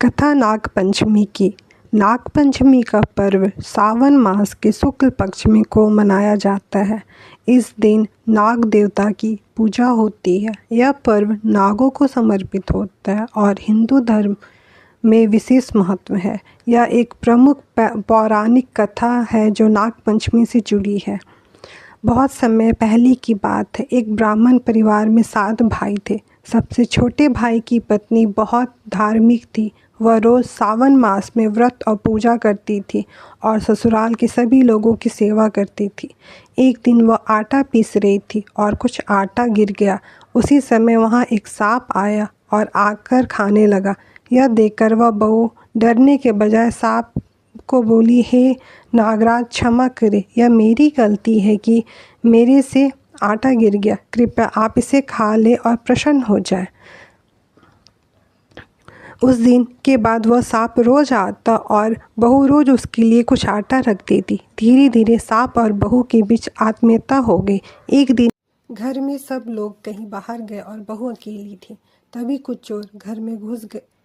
कथा नाग पंचमी की। नाग पंचमी का पर्व सावन मास के शुक्ल पक्ष में को मनाया जाता है। इस दिन नाग देवता की पूजा होती है। यह पर्व नागों को समर्पित होता है और हिंदू धर्म में विशेष महत्व है। यह एक प्रमुख पौराणिक कथा है जो नाग पंचमी से जुड़ी है। बहुत समय पहले की बात है। एक ब्राह्मण परिवार में 7 भाई थे। सबसे छोटे भाई की पत्नी बहुत धार्मिक थी। वह रोज़ सावन मास में व्रत और पूजा करती थी और ससुराल के सभी लोगों की सेवा करती थी। एक दिन वह आटा पीस रही थी और कुछ आटा गिर गया। उसी समय वहाँ एक सांप आया और आकर खाने लगा। यह देखकर वह बहू डरने के बजाय सांप को बोली, हे नागराज, क्षमा करें, यह मेरी गलती है कि मेरे से आटा गिर गया। कृपया आप इसे खा ले और प्रसन्न हो जाए। उस दिन के बाद वह सांप रोज आता और बहू रोज उसके लिए कुछ आटा रख देती। धीरे धीरे सांप और बहू के बीच आत्मीयता हो गई। एक दिन घर में सब लोग कहीं बाहर गए और बहू अकेली थी। तभी कुछ चोर घर में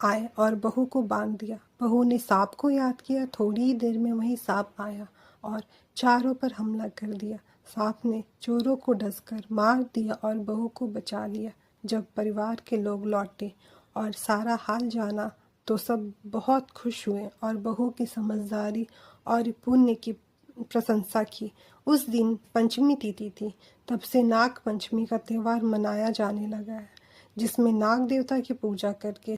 आए और बहू को बांध दिया। बहू ने सांप को याद किया। थोड़ी ही देर में वही सांप आया और चारों पर हमला कर दिया। सांप ने चोरों को डसकर मार दिया और बहू को बचा लिया। जब परिवार के लोग लौटे और सारा हाल जाना तो सब बहुत खुश हुए और बहू की समझदारी और पुण्य की प्रशंसा की। उस दिन पंचमी तिथि थी। तब से नाग पंचमी का त्यौहार मनाया जाने लगा है, जिसमें नाग देवता की पूजा करके